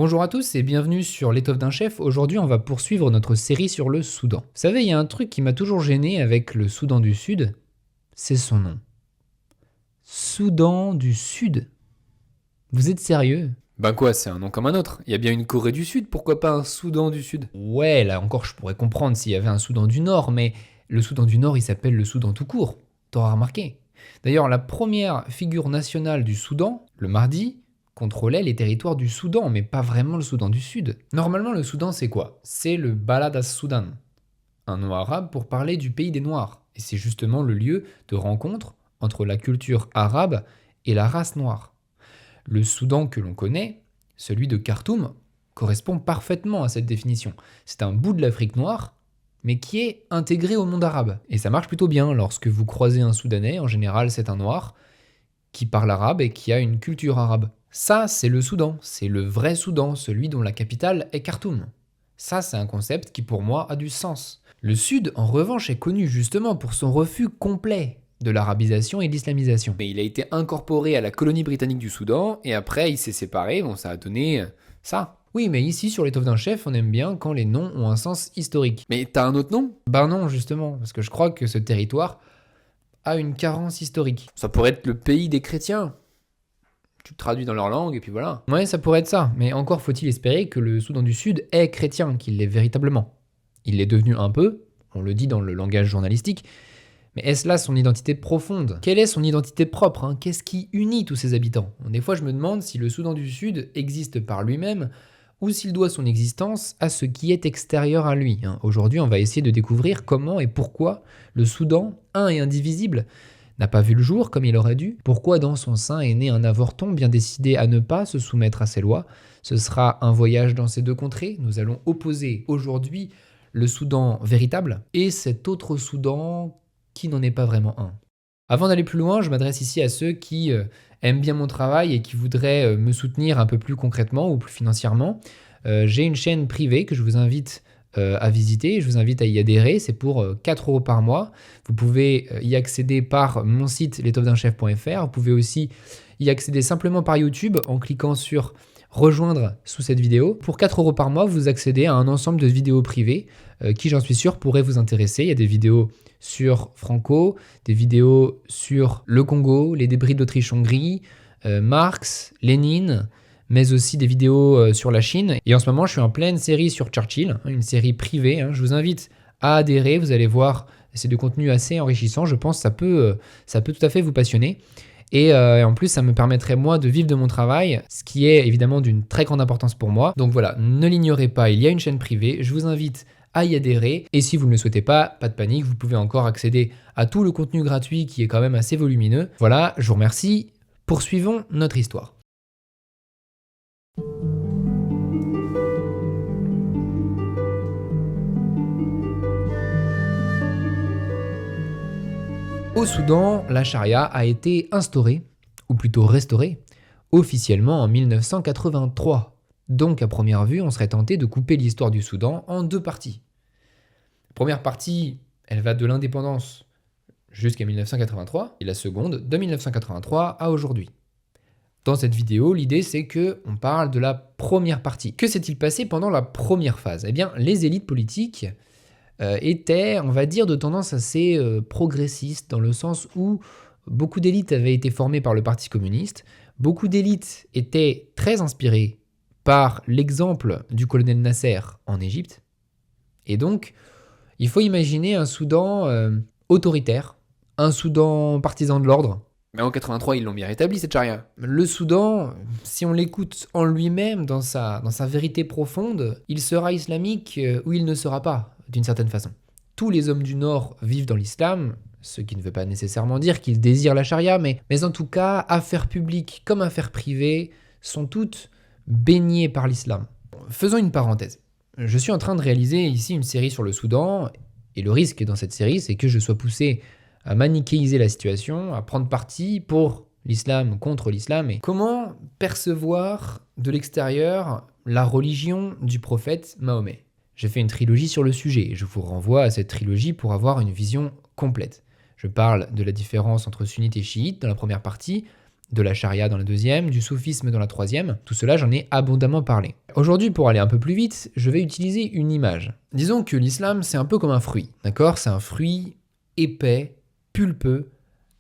Bonjour à tous et bienvenue sur L'étoffe d'un chef. Aujourd'hui, on va poursuivre notre série sur le Soudan. Vous savez, il y a un truc qui m'a toujours gêné avec le Soudan du Sud, c'est son nom. Soudan du Sud. Vous êtes sérieux? Ben quoi, c'est un nom comme un autre. Il y a bien une Corée du Sud, pourquoi pas un Soudan du Sud? Ouais, là encore, je pourrais comprendre s'il y avait un Soudan du Nord, mais le Soudan du Nord, il s'appelle le Soudan tout court. T'auras remarqué. D'ailleurs, la première figure nationale du Soudan, le Mahdi, contrôlait les territoires du Soudan, mais pas vraiment le Soudan du Sud. Normalement, le Soudan, c'est quoi? C'est le Balad as-Soudan, un nom arabe pour parler du pays des Noirs. Et c'est justement le lieu de rencontre entre la culture arabe et la race noire. Le Soudan que l'on connaît, celui de Khartoum, correspond parfaitement à cette définition. C'est un bout de l'Afrique noire, mais qui est intégré au monde arabe. Et ça marche plutôt bien. Lorsque vous croisez un Soudanais, en général c'est un noir, qui parle arabe et qui a une culture arabe. Ça, c'est le Soudan. C'est le vrai Soudan, celui dont la capitale est Khartoum. Ça, c'est un concept qui pour moi a du sens. Le Sud, en revanche, est connu justement pour son refus complet de l'arabisation et de l'islamisation. Mais il a été incorporé à la colonie britannique du Soudan, et après il s'est séparé, bon ça a donné ça. Oui, mais ici, sur l'étoffe d'un chef, on aime bien quand les noms ont un sens historique. Mais t'as un autre nom? Ben non, justement, parce que je crois que ce territoire a une carence historique. Ça pourrait être le pays des chrétiens. Tu le traduis dans leur langue, et puis voilà. Ouais, ça pourrait être ça, mais encore faut-il espérer que le Soudan du Sud est chrétien, qu'il l'est véritablement. Il l'est devenu un peu, on le dit dans le langage journalistique, mais est-ce là son identité profonde? Quelle est son identité propre, hein? Qu'est-ce qui unit tous ses habitants? Des fois, je me demande si le Soudan du Sud existe par lui-même ou s'il doit son existence à ce qui est extérieur à lui. Aujourd'hui, on va essayer de découvrir comment et pourquoi le Soudan, un et indivisible, n'a pas vu le jour comme il aurait dû, pourquoi dans son sein est né un avorton bien décidé à ne pas se soumettre à ses lois. Ce sera un voyage dans ces deux contrées. Nous allons opposer aujourd'hui le Soudan véritable et cet autre Soudan qui n'en est pas vraiment un. Avant d'aller plus loin, je m'adresse ici à ceux qui aiment bien mon travail et qui voudraient me soutenir un peu plus concrètement ou plus financièrement. J'ai une chaîne privée que je vous invite à visiter, je vous invite à y adhérer, c'est pour 4 € par mois. Vous pouvez y accéder par mon site l'étoffedunchef.fr, vous pouvez aussi y accéder simplement par YouTube en cliquant sur rejoindre sous cette vidéo. Pour 4 € par mois, vous accédez à un ensemble de vidéos privées qui, j'en suis sûr, pourraient vous intéresser. Il y a des vidéos sur Franco, des vidéos sur le Congo, les débris d'Autriche-Hongrie, Marx, Lénine, mais aussi des vidéos sur la Chine. Et en ce moment, je suis en pleine série sur Churchill, une série privée. Je vous invite à adhérer, vous allez voir, c'est de contenu assez enrichissant. Je pense que ça peut tout à fait vous passionner. Et en plus, ça me permettrait moi de vivre de mon travail, ce qui est évidemment d'une très grande importance pour moi. Donc voilà, ne l'ignorez pas, il y a une chaîne privée, je vous invite à y adhérer. Et si vous ne le souhaitez pas de panique, vous pouvez encore accéder à tout le contenu gratuit qui est quand même assez volumineux. Voilà, je vous remercie. Poursuivons notre histoire. Au Soudan, la charia a été instaurée, ou plutôt restaurée, officiellement en 1983. Donc à première vue, on serait tenté de couper l'histoire du Soudan en deux parties. La première partie, elle va de l'indépendance jusqu'à 1983, et la seconde de 1983 à aujourd'hui. Dans cette vidéo, l'idée c'est que on parle de la première partie. Que s'est-il passé pendant la première phase? Eh bien, les élites politiques étaient, on va dire, de tendance assez progressiste, dans le sens où beaucoup d'élites avaient été formées par le Parti communiste, beaucoup d'élites étaient très inspirées par l'exemple du colonel Nasser en Égypte, et donc il faut imaginer un Soudan autoritaire, un Soudan partisan de l'ordre. Mais en 83, ils l'ont bien rétabli cette charia. Le Soudan, si on l'écoute en lui-même, dans sa vérité profonde, il sera islamique ou il ne sera pas, d'une certaine façon. Tous les hommes du Nord vivent dans l'islam, ce qui ne veut pas nécessairement dire qu'ils désirent la charia, mais en tout cas, affaires publiques comme affaires privées sont toutes baignées par l'islam. Faisons une parenthèse. Je suis en train de réaliser ici une série sur le Soudan, et le risque dans cette série, c'est que je sois poussé à manichéiser la situation, à prendre parti pour l'islam contre l'islam. Et comment percevoir de l'extérieur la religion du prophète Mahomet? J'ai fait une trilogie sur le sujet, je vous renvoie à cette trilogie pour avoir une vision complète. Je parle de la différence entre sunnites et chiites dans la première partie, de la charia dans la deuxième, du soufisme dans la troisième. Tout cela, j'en ai abondamment parlé. Aujourd'hui, pour aller un peu plus vite, je vais utiliser une image. Disons que l'islam, c'est un peu comme un fruit, d'accord? C'est un fruit épais, pulpeux,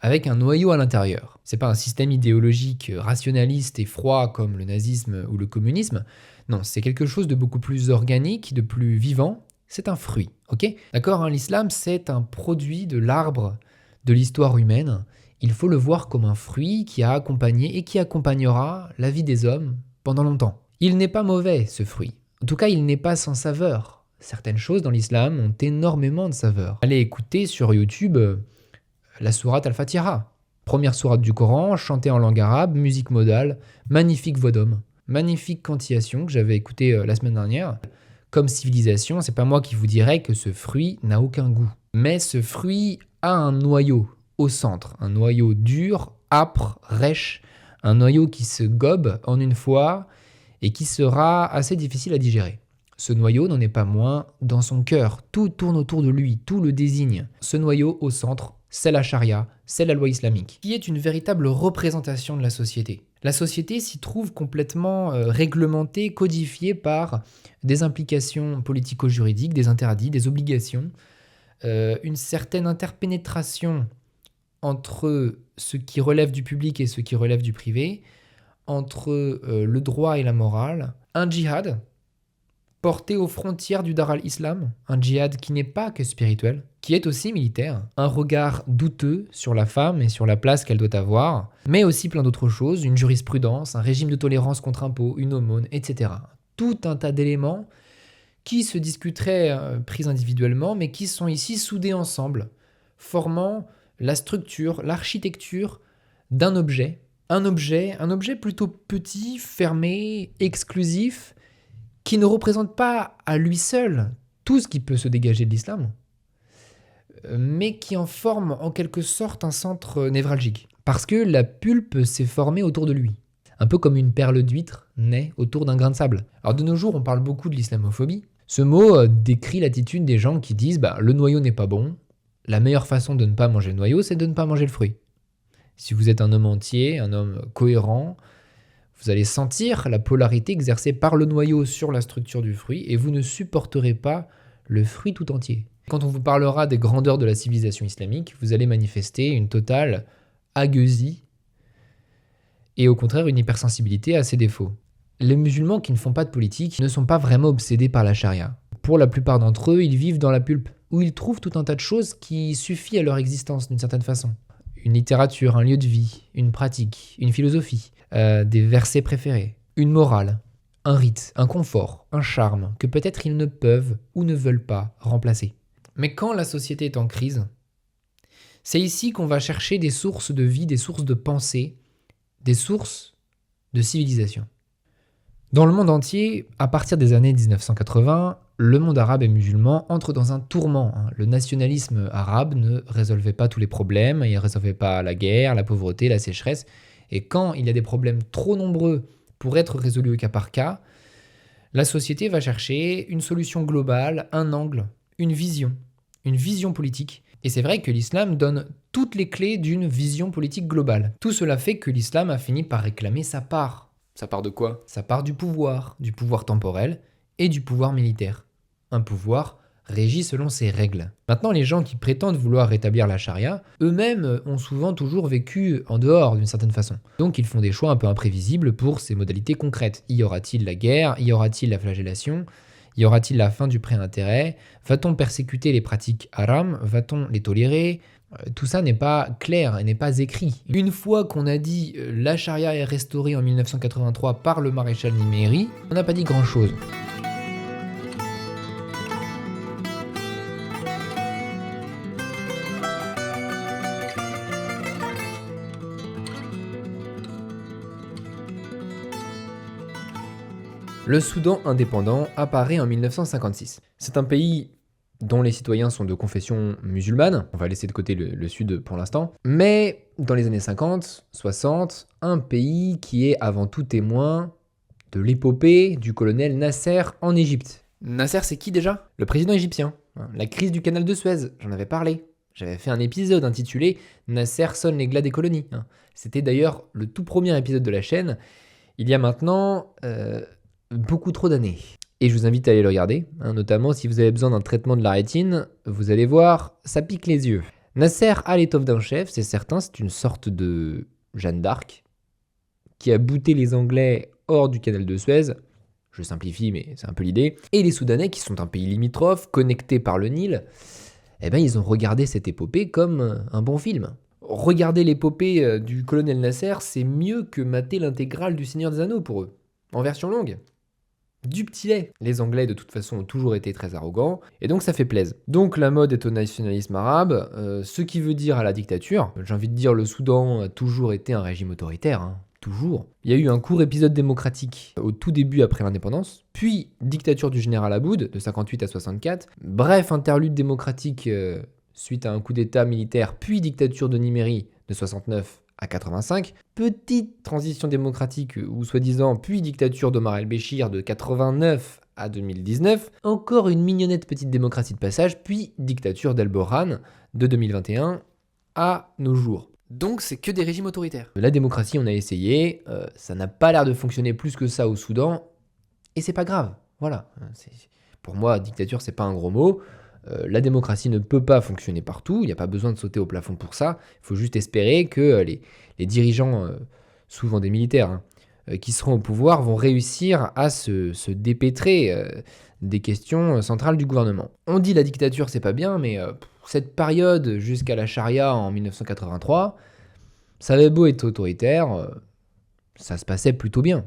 avec un noyau à l'intérieur. C'est pas un système idéologique rationaliste et froid comme le nazisme ou le communisme. Non, c'est quelque chose de beaucoup plus organique, de plus vivant. C'est un fruit, ok? D'accord, hein, l'islam, c'est un produit de l'arbre de l'histoire humaine. Il faut le voir comme un fruit qui a accompagné et qui accompagnera la vie des hommes pendant longtemps. Il n'est pas mauvais, ce fruit. En tout cas, il n'est pas sans saveur. Certaines choses dans l'islam ont énormément de saveur. Allez écouter sur YouTube la sourate Al-Fatiha. Première sourate du Coran, chantée en langue arabe, musique modale, magnifique voix d'homme. Magnifique cantillation que j'avais écoutée la semaine dernière. Comme civilisation, c'est pas moi qui vous dirais que ce fruit n'a aucun goût. Mais ce fruit a un noyau au centre, un noyau dur, âpre, rêche, un noyau qui se gobe en une fois et qui sera assez difficile à digérer. Ce noyau n'en est pas moins dans son cœur, tout tourne autour de lui, tout le désigne. Ce noyau au centre, c'est la charia, c'est la loi islamique, qui est une véritable représentation de la société. La société s'y trouve complètement réglementée, codifiée par des implications politico-juridiques, des interdits, des obligations, une certaine interpénétration entre ce qui relève du public et ce qui relève du privé, entre le droit et la morale, un djihad porté aux frontières du Dar al-Islam, un djihad qui n'est pas que spirituel, qui est aussi militaire, un regard douteux sur la femme et sur la place qu'elle doit avoir, mais aussi plein d'autres choses, une jurisprudence, un régime de tolérance contre impôt, une aumône, etc. Tout un tas d'éléments qui se discuteraient pris individuellement, mais qui sont ici soudés ensemble, formant la structure, l'architecture d'un objet. Un objet plutôt petit, fermé, exclusif, qui ne représente pas à lui seul tout ce qui peut se dégager de l'islam, mais qui en forme en quelque sorte un centre névralgique. Parce que la pulpe s'est formée autour de lui. Un peu comme une perle d'huître naît autour d'un grain de sable. Alors de nos jours, on parle beaucoup de l'islamophobie. Ce mot décrit l'attitude des gens qui disent « le noyau n'est pas bon, la meilleure façon de ne pas manger le noyau, c'est de ne pas manger le fruit ». Si vous êtes un homme entier, un homme cohérent, vous allez sentir la polarité exercée par le noyau sur la structure du fruit et vous ne supporterez pas le fruit tout entier. Quand on vous parlera des grandeurs de la civilisation islamique, vous allez manifester une totale agueusie et au contraire une hypersensibilité à ses défauts. Les musulmans qui ne font pas de politique ne sont pas vraiment obsédés par la charia. Pour la plupart d'entre eux, ils vivent dans la pulpe, où ils trouvent tout un tas de choses qui suffisent à leur existence d'une certaine façon. Une littérature, un lieu de vie, une pratique, une philosophie, des versets préférés, une morale, un rite, un confort, un charme que peut-être ils ne peuvent ou ne veulent pas remplacer. Mais quand la société est en crise, c'est ici qu'on va chercher des sources de vie, des sources de pensée, des sources de civilisation. Dans le monde entier, à partir des années 1980, le monde arabe et musulman entre dans un tourment. Le nationalisme arabe ne résolvait pas tous les problèmes, il ne résolvait pas la guerre, la pauvreté, la sécheresse. Et quand il y a des problèmes trop nombreux pour être résolus au cas par cas, la société va chercher une solution globale, un angle, une vision politique. Et c'est vrai que l'islam donne toutes les clés d'une vision politique globale. Tout cela fait que l'islam a fini par réclamer sa part. Ça part de quoi? Sa part du pouvoir temporel et du pouvoir militaire. Un pouvoir régi selon ses règles. Maintenant, les gens qui prétendent vouloir rétablir la charia, eux-mêmes ont souvent toujours vécu en dehors d'une certaine façon. Donc ils font des choix un peu imprévisibles pour ces modalités concrètes. Y aura-t-il la guerre? Y aura-t-il la flagellation? Y aura-t-il la fin du prêt-intérêt? Va-t-on persécuter les pratiques haram? Va-t-on les tolérer? Tout ça n'est pas clair et n'est pas écrit. Une fois qu'on a dit la charia est restaurée en 1983 par le maréchal Niméry, on n'a pas dit grand-chose. Le Soudan indépendant apparaît en 1956. C'est un pays dont les citoyens sont de confession musulmane. On va laisser de côté le sud pour l'instant. Mais dans les années 50, 60, un pays qui est avant tout témoin de l'épopée du colonel Nasser en Égypte. Nasser, c'est qui déjà? Le président égyptien. La crise du canal de Suez, j'en avais parlé. J'avais fait un épisode intitulé Nasser sonne les glas des colonies. C'était d'ailleurs le tout premier épisode de la chaîne, il y a maintenant beaucoup trop d'années. Et je vous invite à aller le regarder, notamment si vous avez besoin d'un traitement de la rétine, vous allez voir, ça pique les yeux. Nasser a l'étoffe d'un chef, c'est certain, c'est une sorte de Jeanne d'Arc qui a bouté les Anglais hors du canal de Suez. Je simplifie, mais c'est un peu l'idée. Et les Soudanais, qui sont un pays limitrophe, connectés par le Nil, eh ben, ils ont regardé cette épopée comme un bon film. Regarder l'épopée du colonel Nasser, c'est mieux que mater l'intégrale du Seigneur des Anneaux pour eux, en version longue. Du petit lait. Les Anglais, de toute façon, ont toujours été très arrogants, et donc ça fait plaisir. Donc la mode est au nationalisme arabe, ce qui veut dire à la dictature. J'ai envie de dire, le Soudan a toujours été un régime autoritaire, toujours. Il y a eu un court épisode démocratique au tout début après l'indépendance, puis dictature du général Aboud de 58 à 64, bref interlude démocratique suite à un coup d'état militaire, puis dictature de Nimeri de 69 à 85, petite transition démocratique ou soi-disant, puis dictature d'Omar el-Béchir de 89 à 2019, encore une mignonnette petite démocratie de passage, puis dictature d'El-Borhan de 2021 à nos jours. Donc c'est que des régimes autoritaires. La démocratie, on a essayé, ça n'a pas l'air de fonctionner plus que ça au Soudan, et c'est pas grave, voilà. Pour moi, dictature, c'est pas un gros mot. La démocratie ne peut pas fonctionner partout, il n'y a pas besoin de sauter au plafond pour ça, il faut juste espérer que les dirigeants, souvent des militaires, qui seront au pouvoir, vont réussir à se dépêtrer des questions centrales du gouvernement. On dit la dictature, c'est pas bien, mais cette période jusqu'à la charia en 1983, ça avait beau être autoritaire, ça se passait plutôt bien.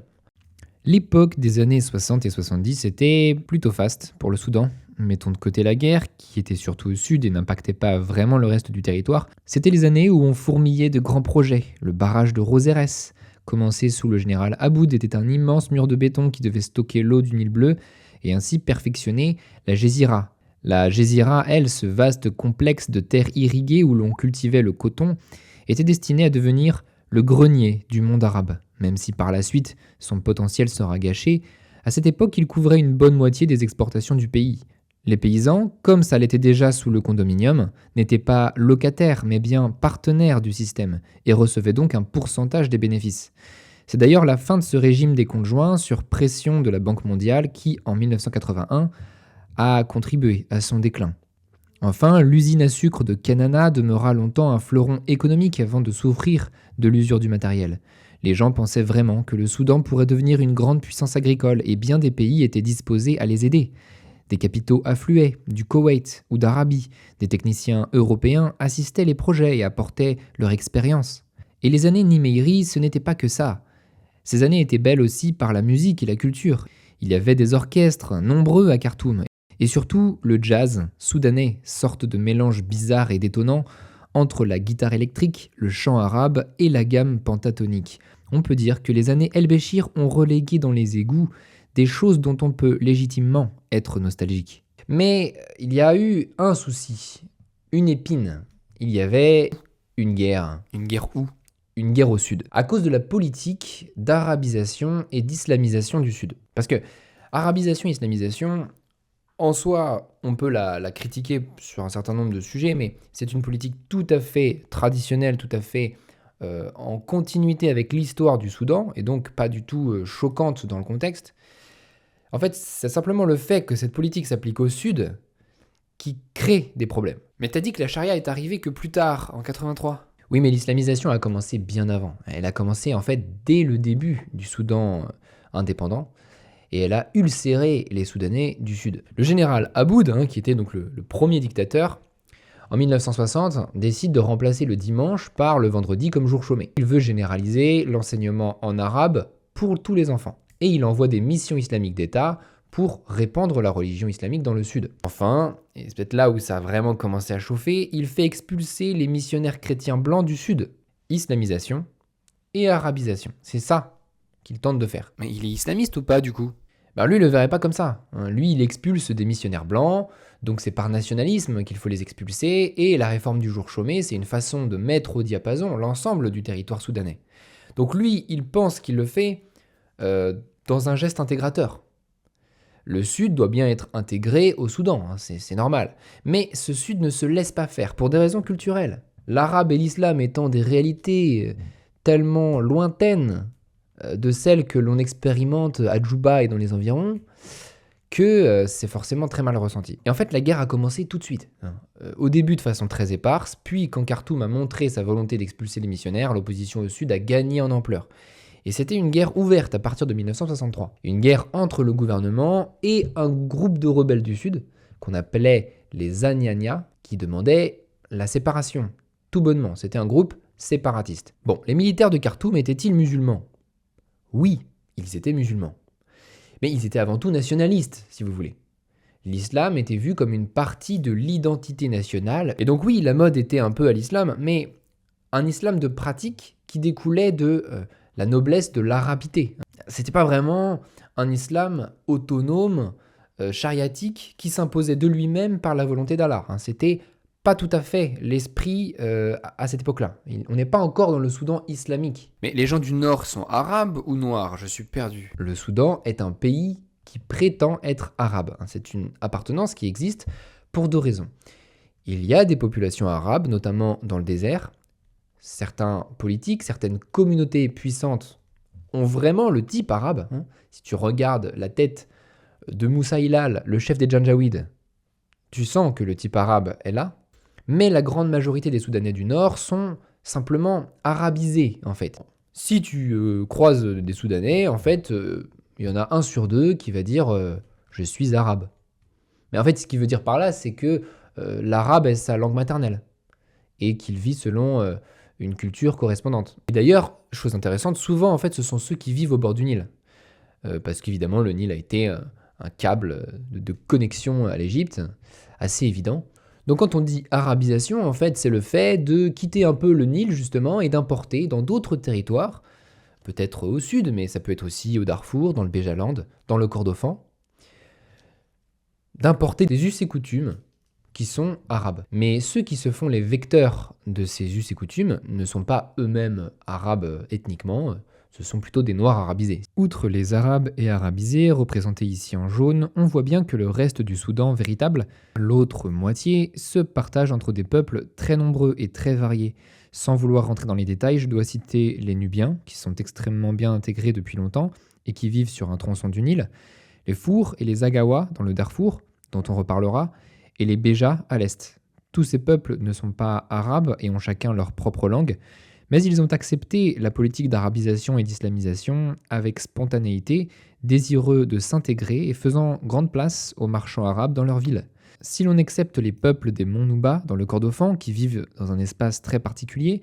L'époque des années 60 et 70 était plutôt faste pour le Soudan. Mettons de côté la guerre, qui était surtout au sud et n'impactait pas vraiment le reste du territoire. C'était les années où on fourmillait de grands projets. Le barrage de Roseres, commencé sous le général Aboud, était un immense mur de béton qui devait stocker l'eau du Nil bleu et ainsi perfectionner la Gézira. La Gézira, elle, ce vaste complexe de terres irriguées où l'on cultivait le coton, était destinée à devenir le grenier du monde arabe. Même si par la suite son potentiel sera gâché, à cette époque il couvrait une bonne moitié des exportations du pays. Les paysans, comme ça l'était déjà sous le condominium, n'étaient pas locataires mais bien partenaires du système et recevaient donc un pourcentage des bénéfices. C'est d'ailleurs la fin de ce régime des comptes joints sur pression de la Banque mondiale qui, en 1981, a contribué à son déclin. Enfin, l'usine à sucre de Kenana demeura longtemps un fleuron économique avant de souffrir de l'usure du matériel. Les gens pensaient vraiment que le Soudan pourrait devenir une grande puissance agricole et bien des pays étaient disposés à les aider. Des capitaux affluaient, du Koweït ou d'Arabie, des techniciens européens assistaient les projets et apportaient leur expérience. Et les années Nimeiri, ce n'était pas que ça. Ces années étaient belles aussi par la musique et la culture. Il y avait des orchestres nombreux à Khartoum. Et surtout, le jazz soudanais, sorte de mélange bizarre et détonnant entre la guitare électrique, le chant arabe et la gamme pentatonique. On peut dire que les années El-Béchir ont relégué dans les égouts des choses dont on peut légitimement être nostalgique. Mais il y a eu un souci, une épine. Il y avait une guerre. Une guerre où ? Une guerre au sud, à cause de la politique d'arabisation et d'islamisation du sud. Parce que arabisation et islamisation, en soi, on peut la critiquer sur un certain nombre de sujets, mais c'est une politique tout à fait traditionnelle, tout à fait en continuité avec l'histoire du Soudan, et donc pas du tout choquante dans le contexte. En fait, c'est simplement le fait que cette politique s'applique au sud qui crée des problèmes. Mais t'as dit que la charia est arrivée que plus tard, en 83. Oui, mais l'islamisation a commencé bien avant. Elle a commencé en fait dès le début du Soudan indépendant. Et elle a ulcéré les Soudanais du Sud. Le général Aboud, qui était donc le premier dictateur, en 1960, décide de remplacer le dimanche par le vendredi comme jour chômé. Il veut généraliser l'enseignement en arabe pour tous les enfants. Et il envoie des missions islamiques d'État pour répandre la religion islamique dans le Sud. Enfin, et c'est peut-être là où ça a vraiment commencé à chauffer, il fait expulser les missionnaires chrétiens blancs du Sud. Islamisation et arabisation. C'est ça qu'il tente de faire. Mais il est islamiste ou pas du coup ? Lui, il le verrait pas comme ça. Lui, il expulse des missionnaires blancs, donc c'est par nationalisme qu'il faut les expulser, et la réforme du jour chômé, c'est une façon de mettre au diapason l'ensemble du territoire soudanais. Donc lui, il pense qu'il le fait dans un geste intégrateur. Le Sud doit bien être intégré au Soudan, hein, c'est normal. Mais ce Sud ne se laisse pas faire pour des raisons culturelles. L'arabe et l'islam étant des réalités tellement lointaines de celles que l'on expérimente à Djouba et dans les environs, que c'est forcément très mal ressenti. Et en fait, la guerre a commencé tout de suite, hein. Au début de façon très éparse, puis quand Khartoum a montré sa volonté d'expulser les missionnaires, l'opposition au Sud a gagné en ampleur. Et c'était une guerre ouverte à partir de 1963. Une guerre entre le gouvernement et un groupe de rebelles du Sud, qu'on appelait les Anyanya, qui demandaient la séparation. Tout bonnement, c'était un groupe séparatiste. Bon, les militaires de Khartoum étaient-ils musulmans ? Oui, ils étaient musulmans. Mais ils étaient avant tout nationalistes, si vous voulez. L'islam était vu comme une partie de l'identité nationale, et donc oui, la mode était un peu à l'islam, mais un islam de pratique qui découlait de la noblesse de l'arabité. C'était pas vraiment un islam autonome, chariatique, qui s'imposait de lui-même par la volonté d'Allah. C'était pas tout à fait l'esprit à cette époque-là. On n'est pas encore dans le Soudan islamique. Mais les gens du Nord sont arabes ou noirs? Je suis perdu. Le Soudan est un pays qui prétend être arabe. C'est une appartenance qui existe pour 2 raisons. Il y a des populations arabes, notamment dans le désert. Certains politiques, certaines communautés puissantes ont vraiment le type arabe. Si tu regardes la tête de Moussa Hilal, le chef des Janjaouides, tu sens que le type arabe est là. Mais la grande majorité des Soudanais du Nord sont simplement arabisés, en fait. Si tu croises des Soudanais, en fait, il y en a 1 sur 2 qui va dire je suis arabe. Mais en fait, ce qu'il veut dire par là, c'est que l'arabe est sa langue maternelle et qu'il vit selon une culture correspondante. Et d'ailleurs, chose intéressante, souvent, en fait, ce sont ceux qui vivent au bord du Nil. Parce qu'évidemment, le Nil a été un câble de connexion à l'Égypte, assez évident. Donc quand on dit arabisation, en fait, c'est le fait de quitter un peu le Nil, justement, et d'importer dans d'autres territoires, peut-être au sud, mais ça peut être aussi au Darfour, dans le Béjaland, dans le Kordofan, d'importer des us et coutumes qui sont arabes. Mais ceux qui se font les vecteurs de ces us et coutumes ne sont pas eux-mêmes arabes ethniquement, ce sont plutôt des noirs arabisés. Outre les arabes et arabisés, représentés ici en jaune, on voit bien que le reste du Soudan véritable, l'autre moitié, se partage entre des peuples très nombreux et très variés. Sans vouloir rentrer dans les détails, je dois citer les Nubiens, qui sont extrêmement bien intégrés depuis longtemps et qui vivent sur un tronçon du Nil, les Fours et les Agawa dans le Darfour, dont on reparlera, et les Béjas à l'est. Tous ces peuples ne sont pas arabes et ont chacun leur propre langue, mais ils ont accepté la politique d'arabisation et d'islamisation avec spontanéité, désireux de s'intégrer et faisant grande place aux marchands arabes dans leur ville. Si l'on accepte les peuples des monts Nouba dans le Kordofan, qui vivent dans un espace très particulier,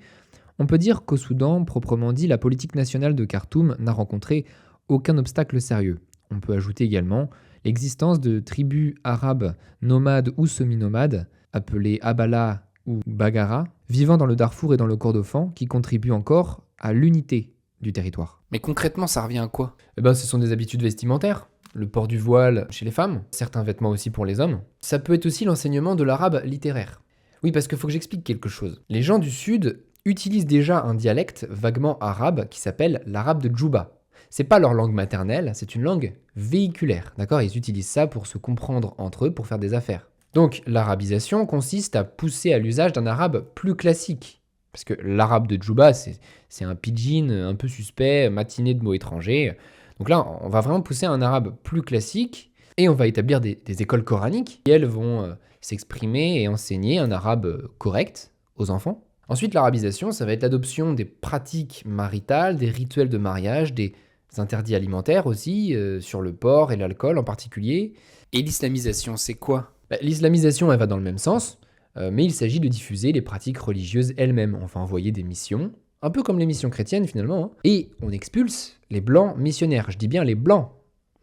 on peut dire qu'au Soudan, proprement dit, la politique nationale de Khartoum n'a rencontré aucun obstacle sérieux. On peut ajouter également l'existence de tribus arabes nomades ou semi-nomades, appelées Abala ou Bagara, vivant dans le Darfour et dans le Kordofan, qui contribuent encore à l'unité du territoire. Mais concrètement, ça revient à quoi? Ce sont des habitudes vestimentaires, le port du voile chez les femmes, certains vêtements aussi pour les hommes. Ça peut être aussi l'enseignement de l'arabe littéraire. Oui, parce qu'il faut que j'explique quelque chose. Les gens du Sud utilisent déjà un dialecte vaguement arabe qui s'appelle l'arabe de Djouba. C'est pas leur langue maternelle, c'est une langue véhiculaire, d'accord? Ils utilisent ça pour se comprendre entre eux, pour faire des affaires. Donc l'arabisation consiste à pousser à l'usage d'un arabe plus classique. Parce que l'arabe de Djouba, c'est un pidgin un peu suspect, matiné de mots étrangers. Donc là, on va vraiment pousser un arabe plus classique et on va établir des écoles coraniques qui, elles, vont s'exprimer et enseigner un arabe correct aux enfants. Ensuite, l'arabisation, ça va être l'adoption des pratiques maritales, des rituels de mariage, des interdits alimentaires aussi, sur le porc et l'alcool en particulier. Et l'islamisation, c'est quoi? L'islamisation, elle va dans le même sens, mais il s'agit de diffuser les pratiques religieuses elles-mêmes. On va envoyer des missions, un peu comme les missions chrétiennes finalement, et on expulse les blancs missionnaires. Je dis bien les blancs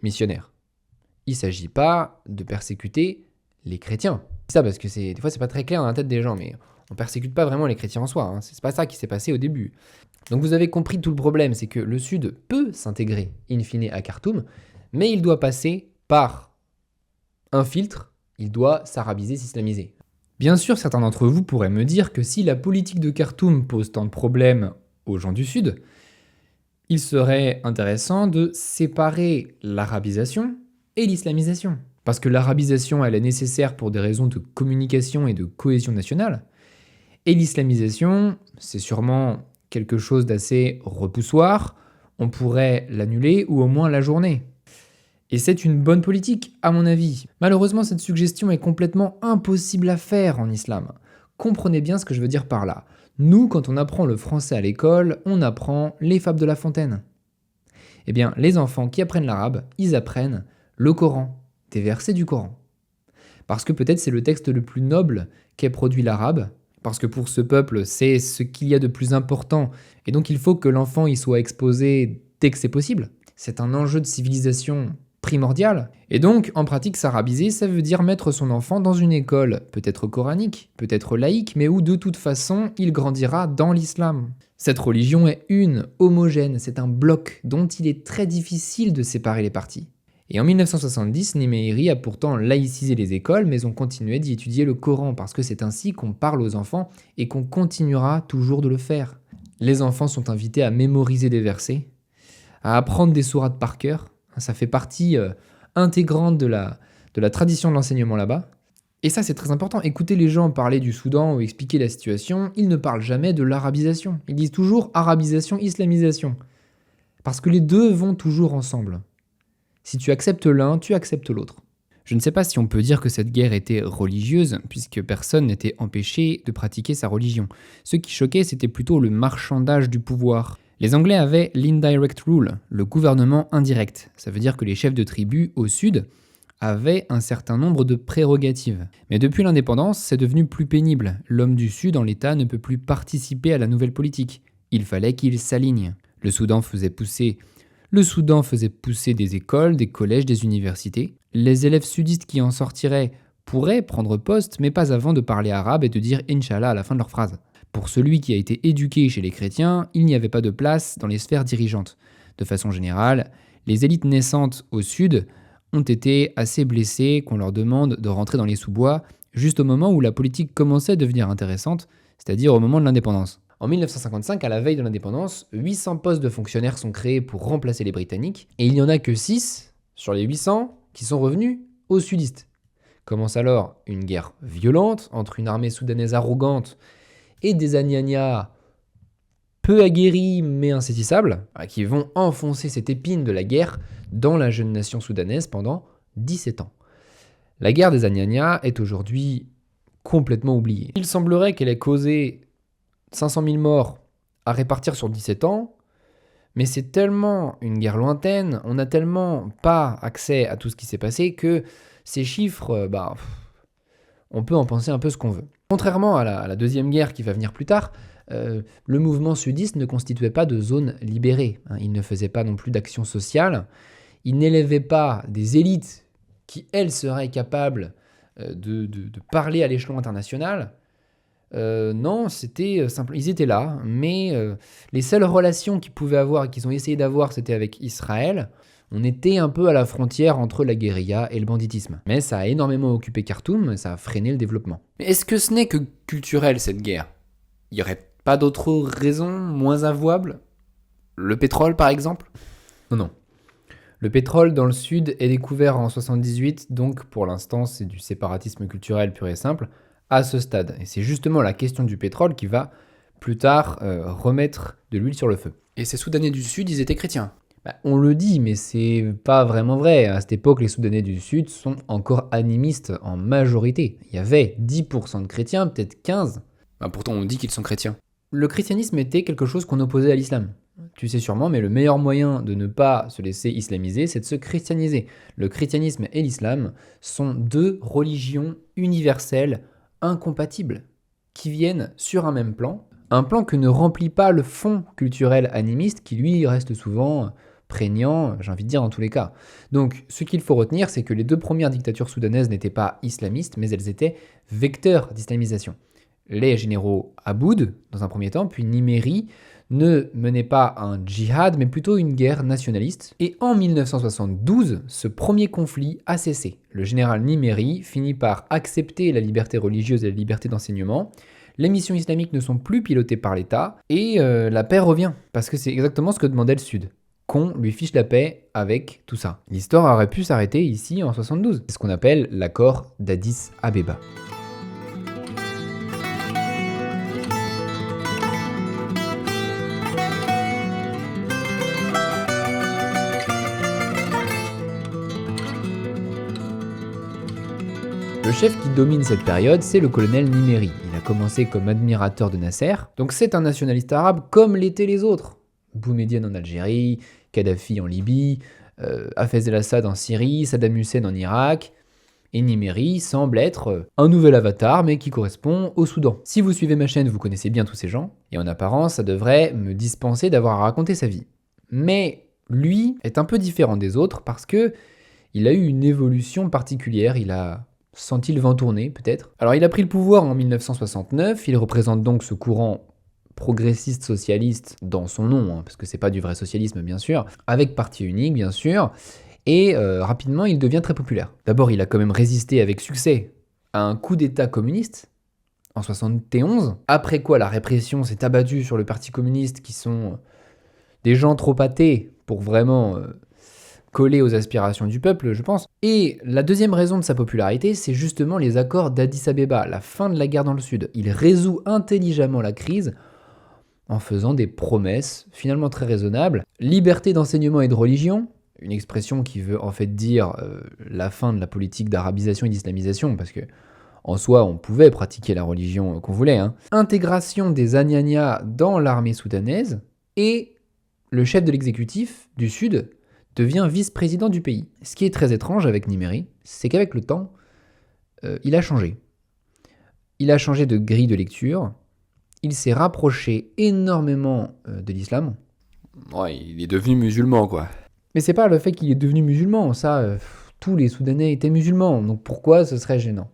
missionnaires. Il ne s'agit pas de persécuter les chrétiens. C'est ça parce que des fois c'est pas très clair dans la tête des gens, mais on ne persécute pas vraiment les chrétiens en soi. C'est pas ça qui s'est passé au début. Donc vous avez compris tout le problème, c'est que le Sud peut s'intégrer in fine à Khartoum, mais il doit passer par un filtre. Il doit s'arabiser, s'islamiser. Bien sûr, certains d'entre vous pourraient me dire que si la politique de Khartoum pose tant de problèmes aux gens du Sud, il serait intéressant de séparer l'arabisation et l'islamisation. Parce que l'arabisation, elle est nécessaire pour des raisons de communication et de cohésion nationale. Et l'islamisation, c'est sûrement quelque chose d'assez repoussoir. On pourrait l'annuler ou au moins l'ajourner. Et c'est une bonne politique, à mon avis. Malheureusement, cette suggestion est complètement impossible à faire en islam. Comprenez bien ce que je veux dire par là. Nous, quand on apprend le français à l'école, on apprend les fables de La Fontaine. Eh bien, les enfants qui apprennent l'arabe, ils apprennent le Coran, des versets du Coran. Parce que peut-être c'est le texte le plus noble qu'ait produit l'arabe, parce que pour ce peuple, c'est ce qu'il y a de plus important, et donc il faut que l'enfant y soit exposé dès que c'est possible. C'est un enjeu de civilisation primordial. Et donc, en pratique, s'arabiser, ça veut dire mettre son enfant dans une école, peut-être coranique, peut-être laïque, mais où de toute façon, il grandira dans l'islam. Cette religion est une, homogène, c'est un bloc dont il est très difficile de séparer les parties. Et en 1970, Nimeiri a pourtant laïcisé les écoles, mais on continuait d'y étudier le Coran, parce que c'est ainsi qu'on parle aux enfants et qu'on continuera toujours de le faire. Les enfants sont invités à mémoriser des versets, à apprendre des sourates par cœur. Ça fait partie intégrante de la tradition de l'enseignement là-bas. Et ça, c'est très important. Écoutez les gens parler du Soudan ou expliquer la situation, ils ne parlent jamais de l'arabisation. Ils disent toujours arabisation, islamisation. Parce que les deux vont toujours ensemble. Si tu acceptes l'un, tu acceptes l'autre. Je ne sais pas si on peut dire que cette guerre était religieuse, puisque personne n'était empêché de pratiquer sa religion. Ce qui choquait, c'était plutôt le marchandage du pouvoir. Les Anglais avaient l'indirect rule, le gouvernement indirect. Ça veut dire que les chefs de tribus au sud avaient un certain nombre de prérogatives. Mais depuis l'indépendance, c'est devenu plus pénible. L'homme du sud en l'État ne peut plus participer à la nouvelle politique. Il fallait qu'il s'aligne. Le Soudan faisait pousser des écoles, des collèges, des universités. Les élèves sudistes qui en sortiraient pourraient prendre poste, mais pas avant de parler arabe et de dire « Inch'Allah » à la fin de leur phrase. Pour celui qui a été éduqué chez les chrétiens, il n'y avait pas de place dans les sphères dirigeantes. De façon générale, les élites naissantes au sud ont été assez blessées qu'on leur demande de rentrer dans les sous-bois juste au moment où la politique commençait à devenir intéressante, c'est-à-dire au moment de l'indépendance. En 1955, à la veille de l'indépendance, 800 postes de fonctionnaires sont créés pour remplacer les Britanniques, et il n'y en a que 6 sur les 800 qui sont revenus aux sudistes. Commence alors une guerre violente entre une armée soudanaise arrogante et des Anyanya peu aguerris mais insaisissables, qui vont enfoncer cette épine de la guerre dans la jeune nation soudanaise pendant 17 ans. La guerre des Anyanya est aujourd'hui complètement oubliée. Il semblerait qu'elle ait causé 500 000 morts à répartir sur 17 ans, mais c'est tellement une guerre lointaine, on n'a tellement pas accès à tout ce qui s'est passé que ces chiffres, on peut en penser un peu ce qu'on veut. Contrairement à la deuxième guerre qui va venir plus tard, le mouvement sudiste ne constituait pas de zone libérée. Il ne faisait pas non plus d'action sociale. Il n'élevait pas des élites qui, elles, seraient capables de parler à l'échelon international. Non, c'était simple. Ils étaient là, mais les seules relations qu'ils pouvaient avoir et qu'ils ont essayé d'avoir, c'était avec Israël. On était un peu à la frontière entre la guérilla et le banditisme. Mais ça a énormément occupé Khartoum et ça a freiné le développement. Mais est-ce que ce n'est que culturel, cette guerre ? Il n'y aurait pas d'autres raisons moins avouables ? Le pétrole, par exemple ? Non. Le pétrole dans le sud est découvert en 78, donc pour l'instant c'est du séparatisme culturel pur et simple à ce stade. Et c'est justement la question du pétrole qui va plus tard remettre de l'huile sur le feu. Et ces Soudanais du Sud, ils étaient chrétiens ? On le dit, mais c'est pas vraiment vrai. À cette époque, les Soudanais du Sud sont encore animistes en majorité. Il y avait 10% de chrétiens, peut-être 15%. Pourtant, on dit qu'ils sont chrétiens. Le christianisme était quelque chose qu'on opposait à l'islam. Tu sais sûrement, mais le meilleur moyen de ne pas se laisser islamiser, c'est de se christianiser. Le christianisme et l'islam sont deux religions universelles, incompatibles, qui viennent sur un même plan. Un plan que ne remplit pas le fond culturel animiste qui, lui, reste souvent prégnant, j'ai envie de dire, dans tous les cas. Donc, ce qu'il faut retenir, c'est que les deux premières dictatures soudanaises n'étaient pas islamistes, mais elles étaient vecteurs d'islamisation. Les généraux Aboud, dans un premier temps, puis Nimeiri, ne menaient pas un djihad, mais plutôt une guerre nationaliste. Et en 1972, ce premier conflit a cessé. Le général Nimeiri finit par accepter la liberté religieuse et la liberté d'enseignement. Les missions islamiques ne sont plus pilotées par l'État, et la paix revient, parce que c'est exactement ce que demandait le Sud. qu'on lui fiche la paix avec tout ça. L'histoire aurait pu s'arrêter ici en 72. C'est ce qu'on appelle l'accord d'Addis Abeba. Le chef qui domine cette période, c'est le colonel Nimeri. Il a commencé comme admirateur de Nasser, donc c'est un nationaliste arabe comme l'étaient les autres. Boumedienne en Algérie, Kadhafi en Libye, Hafez el-Assad en Syrie, Saddam Hussein en Irak, et Nimeri semble être un nouvel avatar, mais qui correspond au Soudan. Si vous suivez ma chaîne, vous connaissez bien tous ces gens, et en apparence, ça devrait me dispenser d'avoir à raconter sa vie. Mais lui est un peu différent des autres parce que il a eu une évolution particulière, il a senti le vent tourner, peut-être. Alors, il a pris le pouvoir en 1969, il représente donc ce courant progressiste socialiste dans son nom, parce que c'est pas du vrai socialisme, bien sûr, avec parti unique, bien sûr, et rapidement, il devient très populaire. D'abord, il a quand même résisté avec succès à un coup d'État communiste, en 71, après quoi la répression s'est abattue sur le parti communiste, qui sont des gens trop athées pour vraiment collé aux aspirations du peuple, je pense. Et la deuxième raison de sa popularité, c'est justement les accords d'Addis Abeba, la fin de la guerre dans le Sud. Il résout intelligemment la crise en faisant des promesses finalement très raisonnables. Liberté d'enseignement et de religion, une expression qui veut en fait dire la fin de la politique d'arabisation et d'islamisation, parce que en soi, on pouvait pratiquer la religion qu'on voulait. Intégration des Anyanya dans l'armée soudanaise, et le chef de l'exécutif du Sud devient vice-président du pays. Ce qui est très étrange avec Nimeri, c'est qu'avec le temps, il a changé. Il a changé de grille de lecture, il s'est rapproché énormément de l'islam. Ouais, il est devenu musulman, quoi. Mais c'est pas le fait qu'il est devenu musulman, ça, tous les Soudanais étaient musulmans, donc pourquoi ce serait gênant ?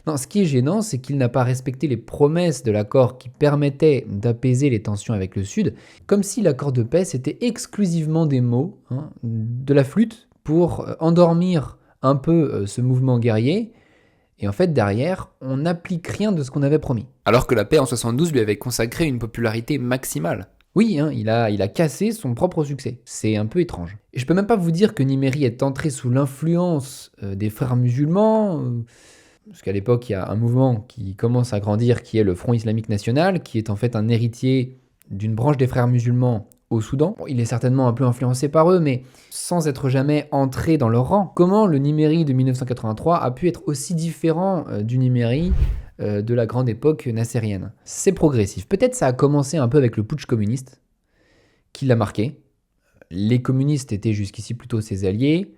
Non, ce qui est gênant, c'est qu'il n'a pas respecté les promesses de l'accord qui permettaient d'apaiser les tensions avec le Sud, comme si l'accord de paix c'était exclusivement des mots, de la flûte, pour endormir un peu ce mouvement guerrier, et en fait derrière, on n'applique rien de ce qu'on avait promis. Alors que la paix en 72 lui avait consacré une popularité maximale. Oui, il a cassé son propre succès. C'est un peu étrange. Et je peux même pas vous dire que Nimeri est entré sous l'influence des frères musulmans, parce qu'à l'époque, il y a un mouvement qui commence à grandir, qui est le Front Islamique National, qui est en fait un héritier d'une branche des frères musulmans au Soudan. Bon, il est certainement un peu influencé par eux, mais sans être jamais entré dans leur rang. Comment le Nimeri de 1983 a pu être aussi différent du Nimeri de la grande époque nassérienne ? C'est progressif. Peut-être ça a commencé un peu avec le putsch communiste, qui l'a marqué. Les communistes étaient jusqu'ici plutôt ses alliés,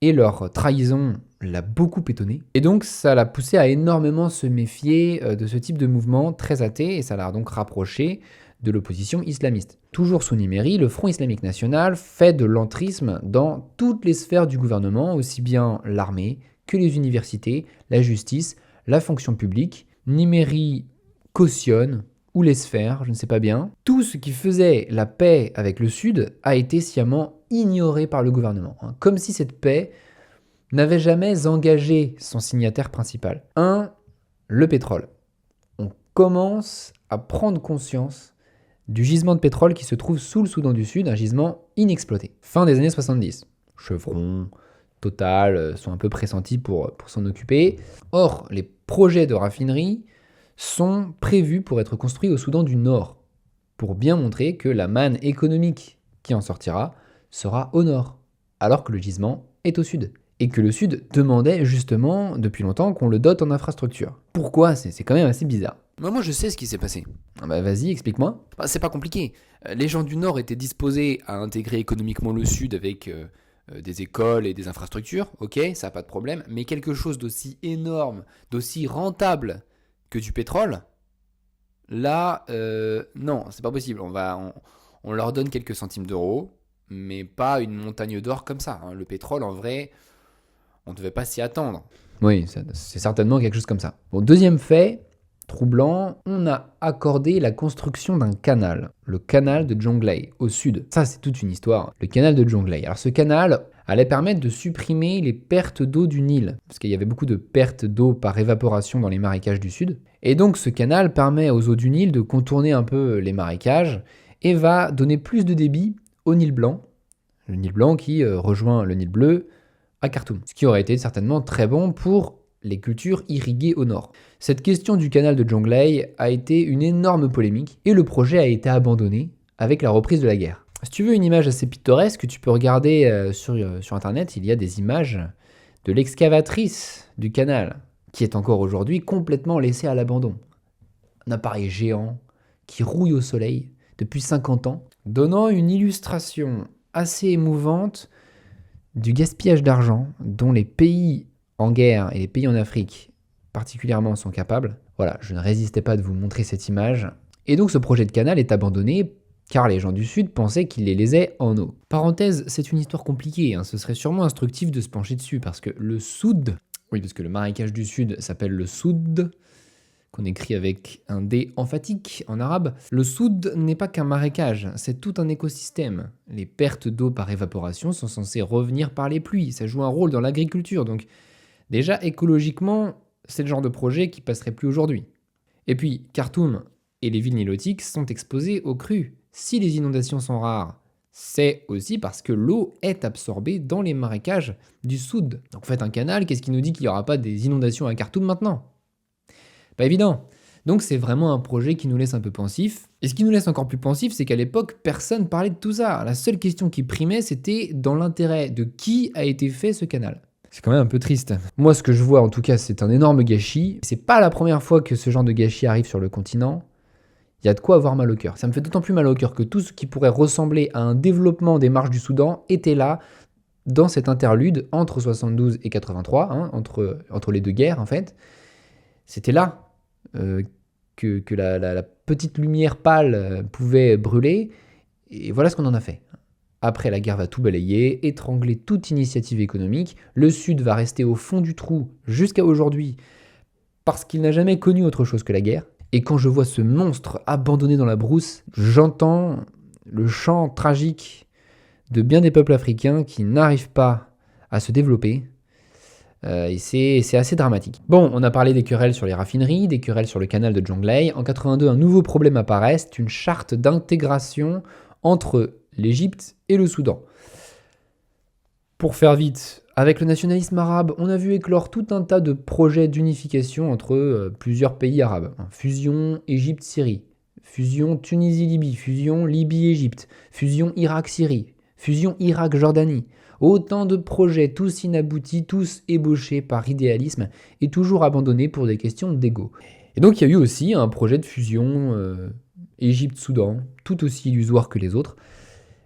et leur trahison l'a beaucoup étonné. Et donc ça l'a poussé à énormément se méfier de ce type de mouvement très athée, et ça l'a donc rapproché de l'opposition islamiste. Toujours sous Nimeri, le Front Islamique National fait de l'entrisme dans toutes les sphères du gouvernement, aussi bien l'armée que les universités, la justice, la fonction publique. Nimeri cautionne, ou laisse faire, je ne sais pas bien. Tout ce qui faisait la paix avec le Sud a été sciemment ignoré par le gouvernement, comme si cette paix n'avait jamais engagé son signataire principal. Le pétrole. On commence à prendre conscience du gisement de pétrole qui se trouve sous le Soudan du Sud, un gisement inexploité. Fin des années 70. Chevron, Total sont un peu pressentis pour s'en occuper. Or, les projets de raffinerie sont prévus pour être construits au Soudan du Nord, pour bien montrer que la manne économique qui en sortira sera au nord, alors que le gisement est au sud. Et que le Sud demandait justement depuis longtemps qu'on le dote en infrastructure. Pourquoi ? C'est quand même assez bizarre. Moi, je sais ce qui s'est passé. Vas-y, explique-moi. C'est pas compliqué. Les gens du Nord étaient disposés à intégrer économiquement le Sud avec des écoles et des infrastructures, ok, ça n'a pas de problème, mais quelque chose d'aussi énorme, d'aussi rentable que du pétrole, là, non, c'est pas possible. On leur donne quelques centimes d'euros, mais pas une montagne d'or comme ça. Le pétrole, en vrai, on ne devait pas s'y attendre. Oui, c'est certainement quelque chose comme ça. Bon, deuxième fait troublant, on a accordé la construction d'un canal, le canal de Jonglei, au sud. Ça, c'est toute une histoire. Le canal de Jonglei. Alors, ce canal allait permettre de supprimer les pertes d'eau du Nil, parce qu'il y avait beaucoup de pertes d'eau par évaporation dans les marécages du sud. Et donc, ce canal permet aux eaux du Nil de contourner un peu les marécages et va donner plus de débit au Nil blanc, Le Nil blanc qui rejoint le Nil bleu à Khartoum, ce qui aurait été certainement très bon pour les cultures irriguées au nord. Cette question du canal de Jonglei a été une énorme polémique et le projet a été abandonné avec la reprise de la guerre. Si tu veux une image assez pittoresque, tu peux regarder sur internet, il y a des images de l'excavatrice du canal qui est encore aujourd'hui complètement laissée à l'abandon. Un appareil géant qui rouille au soleil depuis 50 ans, donnant une illustration assez émouvante du gaspillage d'argent dont les pays en guerre et les pays en Afrique particulièrement sont capables. Voilà, je ne résistais pas de vous montrer cette image. Et donc ce projet de canal est abandonné car les gens du Sud pensaient qu'il les lésait en eau. Parenthèse, c'est une histoire compliquée, ce serait sûrement instructif de se pencher dessus parce que le Soud, oui parce que le marécage du Sud s'appelle le Soud, qu'on écrit avec un D emphatique en arabe. Le Soud n'est pas qu'un marécage, c'est tout un écosystème. Les pertes d'eau par évaporation sont censées revenir par les pluies, ça joue un rôle dans l'agriculture, donc déjà écologiquement, c'est le genre de projet qui passerait plus aujourd'hui. Et puis, Khartoum et les villes nilotiques sont exposées aux crues. Si les inondations sont rares, c'est aussi parce que l'eau est absorbée dans les marécages du Soud. Donc faites un canal, qu'est-ce qui nous dit qu'il n'y aura pas des inondations à Khartoum maintenant ? Pas évident. Donc c'est vraiment un projet qui nous laisse un peu pensifs. Et ce qui nous laisse encore plus pensifs, c'est qu'à l'époque, personne parlait de tout ça. La seule question qui primait, c'était dans l'intérêt de qui a été fait ce canal. C'est quand même un peu triste. Moi, ce que je vois, en tout cas, c'est un énorme gâchis. C'est pas la première fois que ce genre de gâchis arrive sur le continent. Il y a de quoi avoir mal au cœur. Ça me fait d'autant plus mal au cœur que tout ce qui pourrait ressembler à un développement des marches du Soudan était là, dans cet interlude entre 72 et 83, entre les deux guerres, en fait. C'était là que la petite lumière pâle pouvait brûler. Et voilà ce qu'on en a fait. Après, la guerre va tout balayer, étrangler toute initiative économique. Le Sud va rester au fond du trou jusqu'à aujourd'hui parce qu'il n'a jamais connu autre chose que la guerre. Et quand je vois ce monstre abandonné dans la brousse, j'entends le chant tragique de bien des peuples africains qui n'arrivent pas à se développer. Et c'est assez dramatique. Bon, on a parlé des querelles sur les raffineries, des querelles sur le canal de Jonglei. En 82, un nouveau problème apparaît, c'est une charte d'intégration entre l'Égypte et le Soudan. Pour faire vite, avec le nationalisme arabe, on a vu éclore tout un tas de projets d'unification entre plusieurs pays arabes. Fusion Égypte-Syrie, fusion Tunisie-Libye, fusion Libye-Égypte, fusion Irak-Syrie, fusion Irak-Jordanie. Autant de projets, tous inaboutis, tous ébauchés par idéalisme et toujours abandonnés pour des questions d'ego. Et donc il y a eu aussi un projet de fusion Égypte-Soudan, tout aussi illusoire que les autres.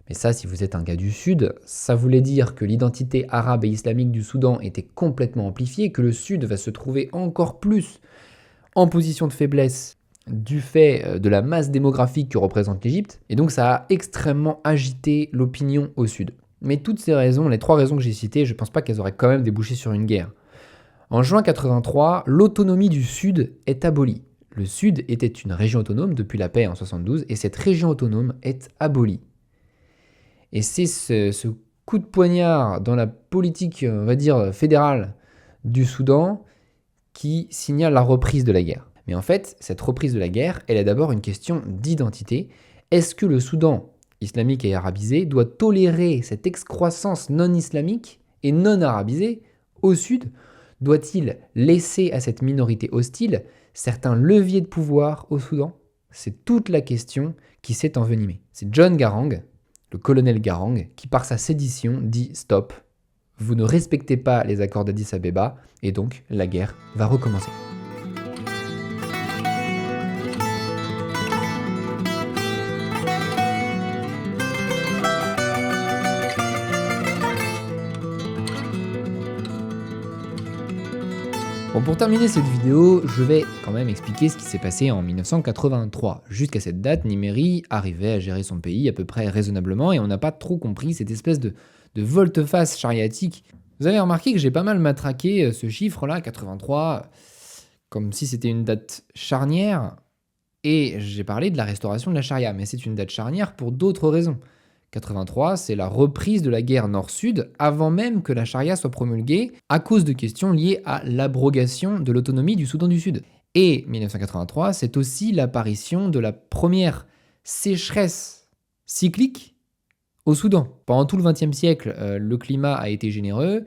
Mais ça, si vous êtes un gars du Sud, ça voulait dire que l'identité arabe et islamique du Soudan était complètement amplifiée, que le Sud va se trouver encore plus en position de faiblesse du fait de la masse démographique que représente l'Égypte. Et donc ça a extrêmement agité l'opinion au Sud. Mais toutes ces raisons, les trois raisons que j'ai citées, je ne pense pas qu'elles auraient quand même débouché sur une guerre. En juin 83, l'autonomie du Sud est abolie. Le Sud était une région autonome depuis la paix en 72 et cette région autonome est abolie. Et c'est ce coup de poignard dans la politique, on va dire, fédérale du Soudan qui signale la reprise de la guerre. Mais en fait, cette reprise de la guerre, elle est d'abord une question d'identité. Est-ce que le Soudan islamique et arabisé doit tolérer cette excroissance non islamique et non arabisée au Sud ? Doit-il laisser à cette minorité hostile certains leviers de pouvoir au Soudan ? C'est toute la question qui s'est envenimée. C'est John Garang, le colonel Garang, qui par sa sédition dit « Stop, vous ne respectez pas les accords d'Addis Abeba et donc la guerre va recommencer ». Bon, pour terminer cette vidéo, je vais quand même expliquer ce qui s'est passé en 1983. Jusqu'à cette date, Nimeri arrivait à gérer son pays à peu près raisonnablement et on n'a pas trop compris cette espèce de volte-face chariatique. Vous avez remarqué que j'ai pas mal matraqué ce chiffre-là, 83, comme si c'était une date charnière, et j'ai parlé de la restauration de la charia, mais c'est une date charnière pour d'autres raisons. 83, c'est la reprise de la guerre nord-sud avant même que la charia soit promulguée à cause de questions liées à l'abrogation de l'autonomie du Soudan du Sud. Et 1983, c'est aussi l'apparition de la première sécheresse cyclique Au Soudan, pendant tout le XXe siècle, le climat a été généreux.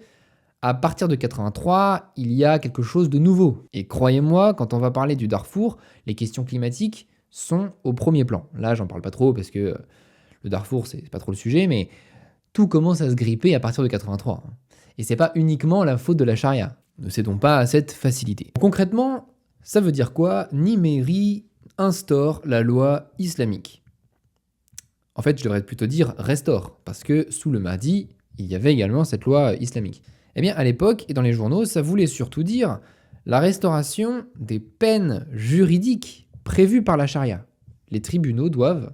À partir de 83, il y a quelque chose de nouveau. Et croyez-moi, quand on va parler du Darfour, les questions climatiques sont au premier plan. Là, j'en parle pas trop parce que le Darfour, c'est pas trop le sujet, mais tout commence à se gripper à partir de 83. Et c'est pas uniquement la faute de la charia. Ne cédons pas à cette facilité. Concrètement, ça veut dire quoi? Nimeri instaure la loi islamique. En fait, je devrais plutôt dire restaure, parce que sous le Mahdi, il y avait également cette loi islamique. Eh bien, à l'époque, et dans les journaux, ça voulait surtout dire la restauration des peines juridiques prévues par la charia. Les tribunaux doivent,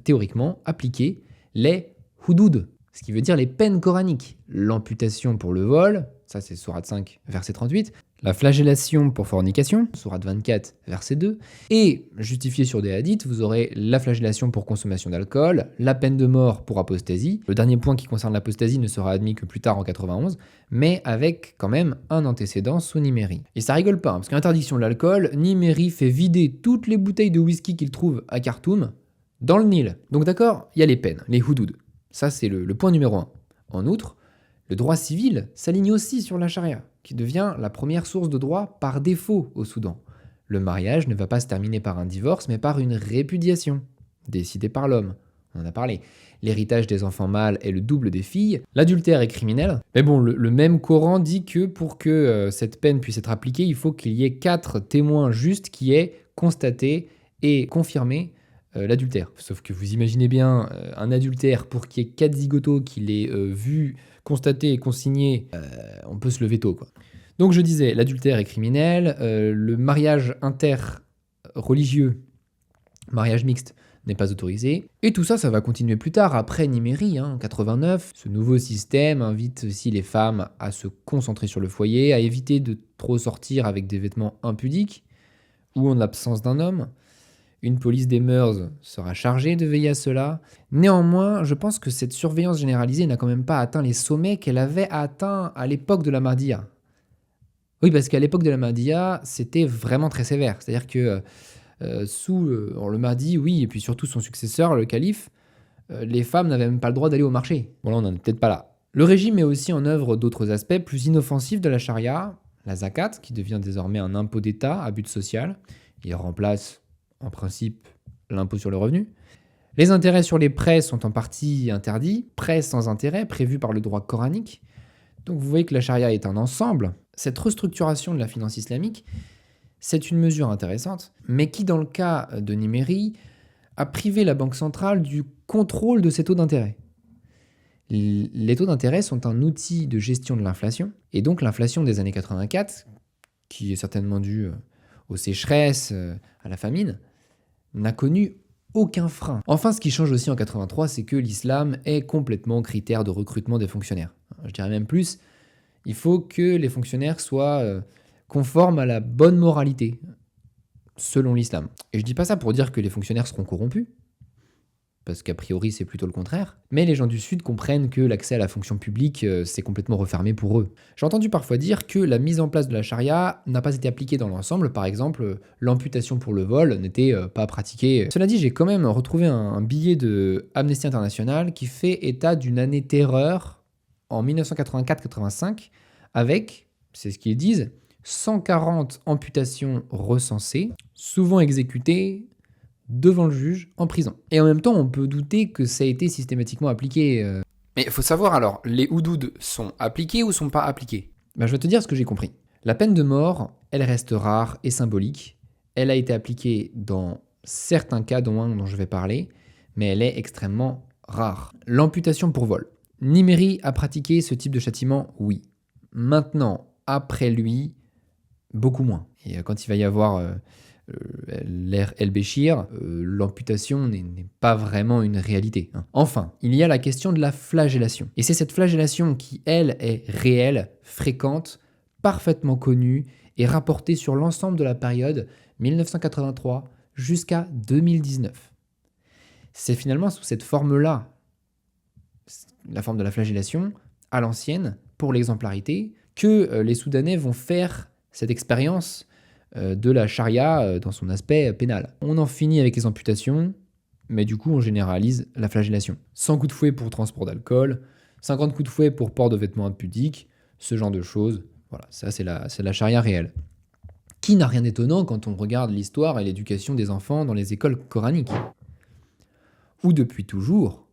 théoriquement, appliquer les houdoud, ce qui veut dire les peines coraniques. L'amputation pour le vol, ça c'est sourate 5, verset 38, la flagellation pour fornication, sourate 24, verset 2, et justifié sur des hadiths, vous aurez la flagellation pour consommation d'alcool, la peine de mort pour apostasie. Le dernier point qui concerne l'apostasie ne sera admis que plus tard en 91, mais avec quand même un antécédent sous Nimeri. Et ça rigole pas, parce qu'interdiction de l'alcool, Nimeri fait vider toutes les bouteilles de whisky qu'il trouve à Khartoum dans le Nil. Donc d'accord, il y a les peines, les houdoud. Ça c'est le point numéro 1. En outre, le droit civil s'aligne aussi sur la charia, qui devient la première source de droit par défaut au Soudan. Le mariage ne va pas se terminer par un divorce, mais par une répudiation, décidée par l'homme. On en a parlé. L'héritage des enfants mâles est le double des filles. L'adultère est criminel. Mais bon, le même Coran dit que pour que cette peine puisse être appliquée, il faut qu'il y ait 4 témoins justes qui aient constaté et confirmé l'adultère. Sauf que vous imaginez bien un adultère pour qu'il y ait 4 zigotos qui l'aient vu, constaté et consigné, on peut se lever tôt, quoi. Donc je disais, l'adultère est criminel, le mariage interreligieux, mariage mixte, n'est pas autorisé. Et tout ça, ça va continuer plus tard, après Nimeri, en 89. Ce nouveau système invite aussi les femmes à se concentrer sur le foyer, à éviter de trop sortir avec des vêtements impudiques, ou en l'absence d'un homme. Une police des mœurs sera chargée de veiller à cela. Néanmoins, je pense que cette surveillance généralisée n'a quand même pas atteint les sommets qu'elle avait atteints à l'époque de la Mahdiya. Oui, parce qu'à l'époque de la Mahdiya, c'était vraiment très sévère. C'est-à-dire que sous le Mahdi, oui, et puis surtout son successeur, le calife, les femmes n'avaient même pas le droit d'aller au marché. Bon là, on n'en est peut-être pas là. Le régime met aussi en œuvre d'autres aspects plus inoffensifs de la charia, la zakat, qui devient désormais un impôt d'État à but social. Il remplace en principe l'impôt sur le revenu. Les intérêts sur les prêts sont en partie interdits, prêts sans intérêt prévus par le droit coranique. Donc vous voyez que la charia est un ensemble. Cette restructuration de la finance islamique, c'est une mesure intéressante, mais qui dans le cas de Nimeri a privé la Banque centrale du contrôle de ses taux d'intérêt. Les taux d'intérêt sont un outil de gestion de l'inflation, et donc l'inflation des années 84, qui est certainement due aux sécheresses, à la famine, n'a connu aucun frein. Enfin, ce qui change aussi en 83, c'est que l'islam est complètement critère de recrutement des fonctionnaires. Je dirais même plus, il faut que les fonctionnaires soient conformes à la bonne moralité, selon l'islam. Et je dis pas ça pour dire que les fonctionnaires seront corrompus, parce qu'a priori c'est plutôt le contraire, mais les gens du Sud comprennent que l'accès à la fonction publique c'est complètement refermé pour eux. J'ai entendu parfois dire que la mise en place de la charia n'a pas été appliquée dans l'ensemble, par exemple l'amputation pour le vol n'était pas pratiquée. Cela dit, j'ai quand même retrouvé un billet de Amnesty International qui fait état d'une année terreur en 1984-85 avec, c'est ce qu'ils disent, 140 amputations recensées, souvent exécutées devant le juge, en prison. Et en même temps, on peut douter que ça a été systématiquement appliqué. Mais il faut savoir alors, les houdoud sont appliqués ou sont pas appliqués? Je vais te dire ce que j'ai compris. La peine de mort, elle reste rare et symbolique. Elle a été appliquée dans certains cas, dont un dont je vais parler, mais elle est extrêmement rare. L'amputation pour vol. Nimeri a pratiqué ce type de châtiment, oui. Maintenant, après lui, beaucoup moins. Et quand il va y avoir l'ère El-Béchir, l'amputation n'est pas vraiment une réalité. Enfin, il y a la question de la flagellation. Et c'est cette flagellation qui, elle, est réelle, fréquente, parfaitement connue et rapportée sur l'ensemble de la période 1983 jusqu'à 2019. C'est finalement sous cette forme-là, la forme de la flagellation, à l'ancienne, pour l'exemplarité, que les Soudanais vont faire cette expérience de la charia dans son aspect pénal. On en finit avec les amputations, mais du coup on généralise la flagellation. 100 coups de fouet pour transport d'alcool, 50 coups de fouet pour port de vêtements impudiques, ce genre de choses. Voilà, ça c'est la charia réelle. Qui n'a rien d'étonnant quand on regarde l'histoire et l'éducation des enfants dans les écoles coraniques. Où depuis toujours,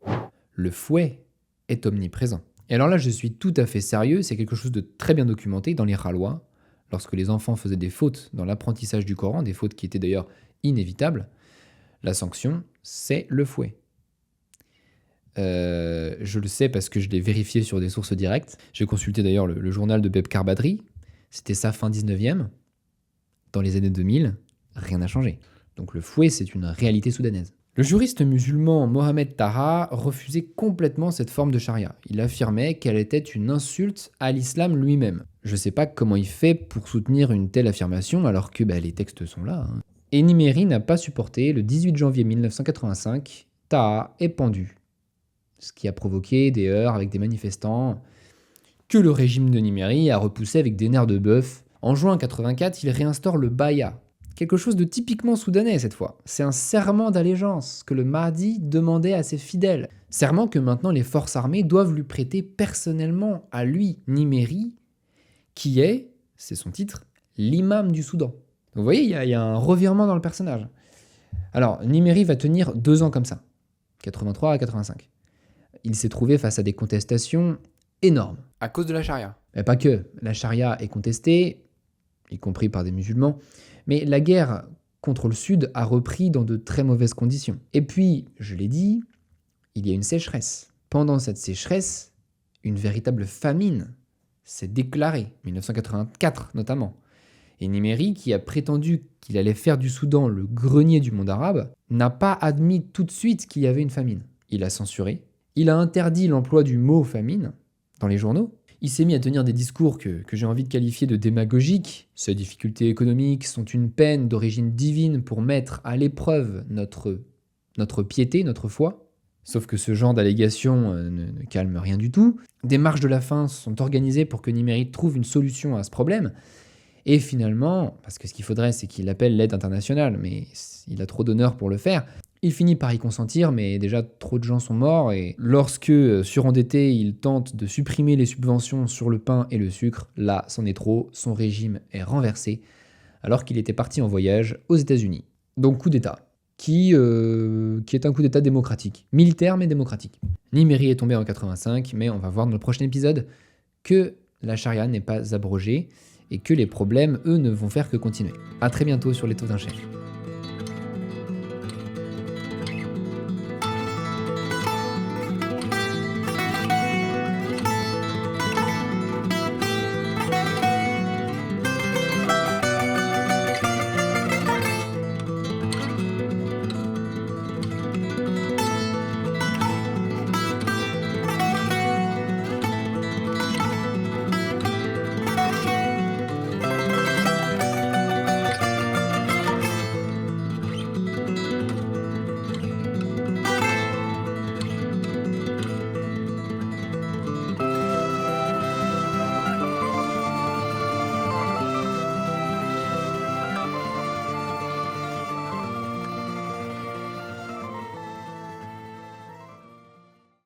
le fouet est omniprésent. Et alors là, je suis tout à fait sérieux, c'est quelque chose de très bien documenté dans les ralois, lorsque les enfants faisaient des fautes dans l'apprentissage du Coran, des fautes qui étaient d'ailleurs inévitables, la sanction, c'est le fouet. Je le sais parce que je l'ai vérifié sur des sources directes. J'ai consulté d'ailleurs le journal de Bebkar Badri, c'était ça fin 19e. Dans les années 2000, rien n'a changé. Donc le fouet, c'est une réalité soudanaise. Le juriste musulman Mohamed Taha refusait complètement cette forme de charia. Il affirmait qu'elle était une insulte à l'islam lui-même. Je ne sais pas comment il fait pour soutenir une telle affirmation alors que les textes sont là. Et Nimeri n'a pas supporté. Le 18 janvier 1985, Taha est pendu. Ce qui a provoqué des heurts avec des manifestants que le régime de Nimeri a repoussé avec des nerfs de bœuf. En juin 1984, il réinstaure le baya. Quelque chose de typiquement soudanais cette fois. C'est un serment d'allégeance que le Mahdi demandait à ses fidèles. Serment que maintenant les forces armées doivent lui prêter personnellement à lui, Nimeri, qui est, c'est son titre, l'imam du Soudan. Donc vous voyez, il y a un revirement dans le personnage. Alors, Nimeri va tenir 2 ans comme ça, 83 à 85. Il s'est trouvé face à des contestations énormes. À cause de la charia. Mais pas que. La charia est contestée, y compris par des musulmans, mais la guerre contre le Sud a repris dans de très mauvaises conditions. Et puis, je l'ai dit, il y a une sécheresse. Pendant cette sécheresse, une véritable famine s'est déclarée, 1984 notamment. Et Nimeri, qui a prétendu qu'il allait faire du Soudan le grenier du monde arabe, n'a pas admis tout de suite qu'il y avait une famine. Il a censuré, il a interdit l'emploi du mot famine dans les journaux. Il s'est mis à tenir des discours que j'ai envie de qualifier de démagogiques. Ces difficultés économiques sont une peine d'origine divine pour mettre à l'épreuve notre piété, notre foi. Sauf que ce genre d'allégations ne calme rien du tout. Des marches de la faim sont organisées pour que Nimeri trouve une solution à ce problème. Et finalement, parce que ce qu'il faudrait, c'est qu'il appelle l'aide internationale, mais il a trop d'honneur pour le faire. Il finit par y consentir, mais déjà trop de gens sont morts, et lorsque, surendetté, il tente de supprimer les subventions sur le pain et le sucre, là, c'en est trop, son régime est renversé, alors qu'il était parti en voyage aux États-Unis. Donc coup d'État, qui est un coup d'État démocratique, militaire mais démocratique. Nimeri est tombé en 85, mais on va voir dans le prochain épisode que la charia n'est pas abrogée, et que les problèmes, eux, ne vont faire que continuer. A très bientôt sur Les Taux d'un Chef.